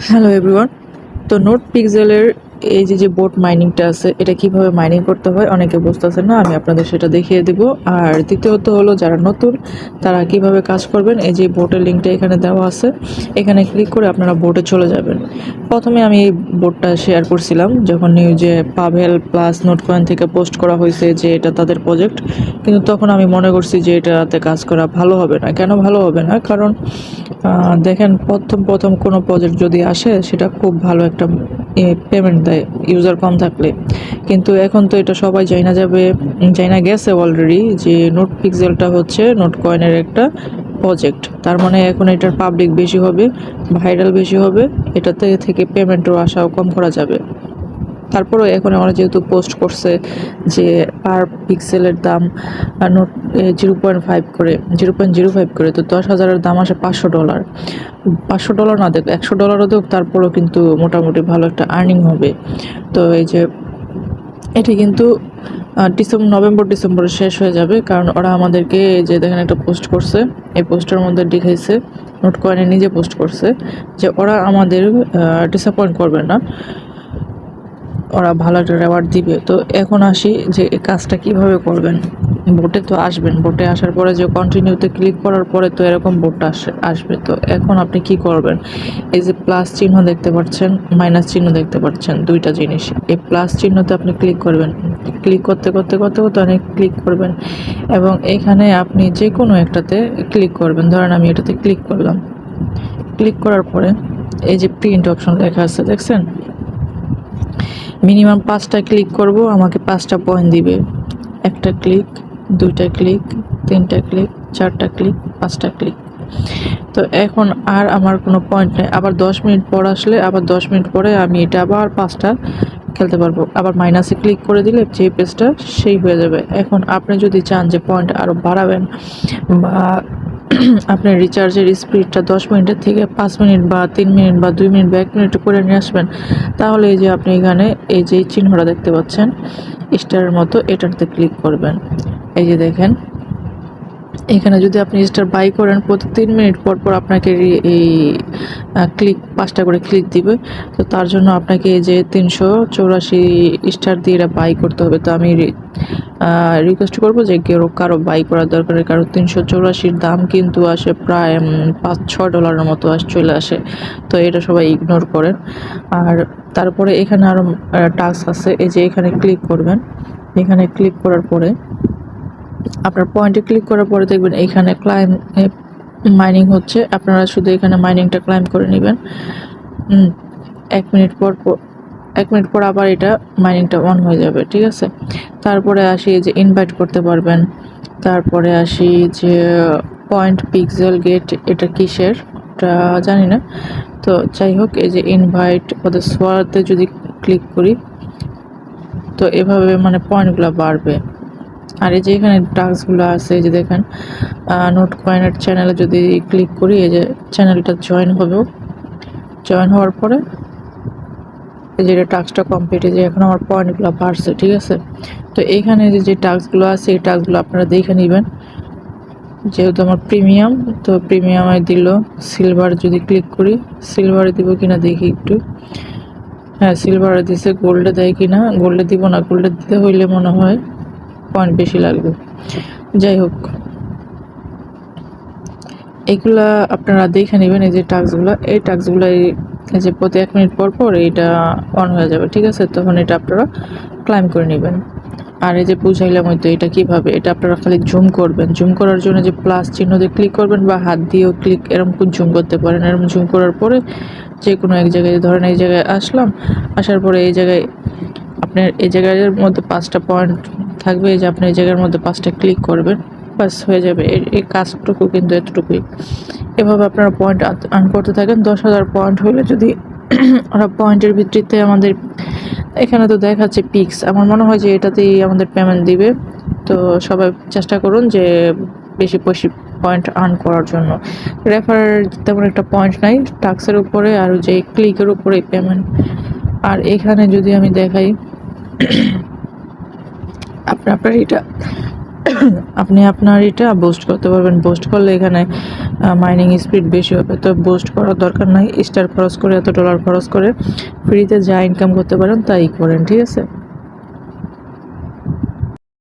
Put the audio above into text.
Hello everyone. তো note পিক্সেলের এই যে বোট মাইনিংটা আছে, এটা কিভাবে মাইনিং করতে হয় অনেকে বুঝতেছেন না, আমি আপনাদের সেটা দেখিয়ে দিব। আর দ্বিতীয়ত হলো যারা নতুন তারা কিভাবে কাজ করবেন, এই যে বোটের লিঙ্কটা এখানে দেওয়া আছে, এখানে ক্লিক করে আপনারা বোটে চলে যাবেন। প্রথমে আমি এই বোটটা শেয়ার করছিলাম যখন নিউজে পাভেল প্লাস নোটকয়েন থেকে পোস্ট করা হয়েছে যে এটা তাদের প্রজেক্ট, কিন্তু তখন আমি মনে করছি যে এটাতে কাজ করা ভালো হবে না। কেন ভালো হবে না? কারণ দেখেন, প্রথম প্রথম কোনো প্রজেক্ট যদি আসে সেটা খুব ভালো একটা পেমেন্ট দেয় ইউজার কম থাকলে। কিন্তু এখন তো এটা সবাই জানা গেছে অলরেডি যে নোট পিক্সেলটা হচ্ছে নোট কয়েনের একটা প্রজেক্ট। তার মানে এখন এটার পাবলিক বেশি হবে, ভাইরাল বেশি হবে, এটাতে থেকে পেমেন্টও আশাও কম করা যাবে। তারপরেও এখন আমরা যেহেতু পোস্ট করছে যে পার পিক্সেলের দাম নোট 0.5 করে 0.05 করে, তো 10,000-এর দাম আসে $500। $500 না, দেখ $100 দেখ, তারপরেও কিন্তু মোটামুটি ভালো একটা আর্নিং হবে। তো এই যে এটি কিন্তু নভেম্বর ডিসেম্বরে শেষ হয়ে যাবে, কারণ ওরা আমাদেরকে যে দেখেন একটা পোস্ট করছে, এই পোস্টের মধ্যে দেখাইছে, নোট কয়েনে নিজে পোস্ট করছে যে ওরা আমাদের ডিসঅ্যাপয়েন্ট করবে না, ওরা ভালো একটা রেওয়ার্ড দিবে। তো এখন আসি যে এই কাজটা কিভাবে করবেন। বোটে তো আসবেন, বোটে আসার পরে যে কন্টিনিউতে ক্লিক করার পরে তো এরকম বোটটা আসবে। তো এখন আপনি কি করবেন, এই যে প্লাস চিহ্ন দেখতে পাচ্ছেন, মাইনাস চিহ্ন দেখতে পাচ্ছেন, দুইটা জিনিস। এই প্লাস চিহ্নতে আপনি ক্লিক করবেন, ক্লিক করতে করতে করতে করতে অনেক ক্লিক করবেন, এবং এখানে আপনি যে কোনো একটাতে ক্লিক করবেন। ধরেন আমি এটাতে ক্লিক করলাম, ক্লিক করার পরে এই যে প্রিন্ট অপশন লেখা আছে দেখছেন, মিনিমাম 5টা ক্লিক করব, আমাকে 5টা পয়েন্ট দিবে। একটা ক্লিক, 2টা ক্লিক, 3টা ক্লিক, 4টা ক্লিক, 5টা ক্লিক। তো এখন আর আমার কোনো পয়েন্ট নেই। আবার 10 মিনিট পর আসলে আবার 10 মিনিট পরে আমি এটা আবার 5টা খেলতে পারবো। আবার মাইনাসে ক্লিক করে দিলে যে পেজটা সেই হয়ে যাবে। এখন আপনি যদি চান যে পয়েন্ট আরও বাড়াবেন বা আপনার রিচার্জের স্পিডটা 10 মিনিটের থেকে 5 মিনিট বা 3 মিনিট বা 2 মিনিট বা 1 মিনিট করে নিয়ে আসবেন, তাহলে এই যে আপনি এখানে এই যে চিহ্নটা দেখতে পাচ্ছেন স্টারের মতো, এটাতে ক্লিক করবেন। এই যে দেখেন, এখানে যদি আপনি স্টার বাই করেন, প্রতি 3 মিনিট পর পর আপনাকে এই ক্লিক 5টা করে ক্লিক দিবে। তো তার জন্য আপনাকে এই যে 384 স্টার দিয়ে এটা বাই করতে হবে। তো আমি রিকোয়েস্ট করবো যে কারো বাই করার দরকার, কারণ 384-র দাম কিন্তু আসে প্রায় $5-6 মতো চলে আসে। তো এটা সবাই ইগনোর করেন। আর তারপরে এখানে আরও টাস্ক আছে, এই যে এখানে ক্লিক করবেন। এখানে ক্লিক করার পরে আপনার পয়েন্টে ক্লিক করার পরে দেখবেন এইখানে ক্লাইম মাইনিং হচ্ছে। আপনারা শুধু এখানে মাইনিংটা ক্লাইম করে নেবেন। 1 মিনিট পর 1 মিনিট পর আবার এটা মাইনিংটা অন হয়ে যাবে, ঠিক আছে। তারপরে আসি যে ইনভাইট করতে পারবেন। তারপরে আসি যে পয়েন্ট পিক্সেল গেট, এটা কিসের এটা জানি না। তো যাই হোক, এই যে ইনভাইট ওদের সোয়াতে যদি ক্লিক করি, তো এভাবে মানে পয়েন্টগুলো বাড়বে। আর এই যে এখানে টাস্কগুলো আছে, এই যে দেখেন নোট কয়েনের চ্যানেলে যদি ক্লিক করি, এই যে চ্যানেলটা জয়েন হবে, জয়েন হওয়ার পরে এই যে টাস্কটা কমপ্লিট, এই যে এখন আমার পয়েন্টগুলো বাড়ছে, ঠিক আছে। তো এইখানে যে টাস্কগুলো আছে, এই টাস্কগুলো আপনারা দেখে নেবেন। যেহেতু আমার প্রিমিয়াম, তো প্রিমিয়ামে দিল। সিলভার যদি ক্লিক করি, সিলভারে দিব কিনা দেখি একটু। হ্যাঁ, সিলভারে দিছে। গোল্ডে দেয় কিনা, গোল্ডে দিব না, গোল্ডে দিতে হইলে মনে হয় পয়েন্ট বেশি লাগবে। যাই হোক, এগুলা আপনারা দেখে নেবেন। এই যে টাস্কগুলো, এই টাস্কগুলো এই যে প্রতি 1 মিনিট পর পর এইটা অন হয়ে যাবে, ঠিক আছে। তখন এটা আপনারা ক্লাইম করে নেবেন। আর এই যে বুঝাইলাম হয়তো এটা কিভাবে, এটা আপনারা খালি জুম করবেন। জুম করার জন্য যে প্লাস চিহ্ন দিয়ে ক্লিক করবেন বা হাত দিয়েও ক্লিক এরকম জুম করতে পারেন। এরকম জুম করার পরে যে কোনো এক জায়গায়, ধরেন এই জায়গায় আসলাম, আসার পরে এই জায়গায় আপনার এই জায়গার মধ্যে 5টা পয়েন্ট থাকবে। এই যে আপনি এই জায়গার মধ্যে 5টা ক্লিক করবেন, বাস হয়ে যাবে। এই কাজটুকু কিন্তু এতটুকুই। এভাবে আপনারা পয়েন্ট আর্ন করতে থাকেন। 10,000 পয়েন্ট হলে যদি ওরা পয়েন্টের ভিত্তিতে আমাদের এখানে তো দেখাচ্ছে পিক্স, আমার মনে হয় যে এটাতেই আমাদের পেমেন্ট দিবে। তো সবাই চেষ্টা করুন যে বেশি বেশি পয়েন্ট আর্ন করার জন্য। রেফার তেমন একটা পয়েন্ট নাই, টাস্কের উপরে আর যে ক্লিকের উপরে পেমেন্ট। আর এখানে যদি আমি দেখাই, আপনার এটা আপনি আপনার এটা বুস্ট করতে পারবেন। বুস্ট করলে এখানে মাইনিং স্পিড বেশি হবে। তো বুস্ট করার দরকার নাই, স্টার খরচ করে, এত ডলার খরচ করে ফ্রিতে যা ইনকাম করতে পারেন তাই করেন, ঠিক আছে?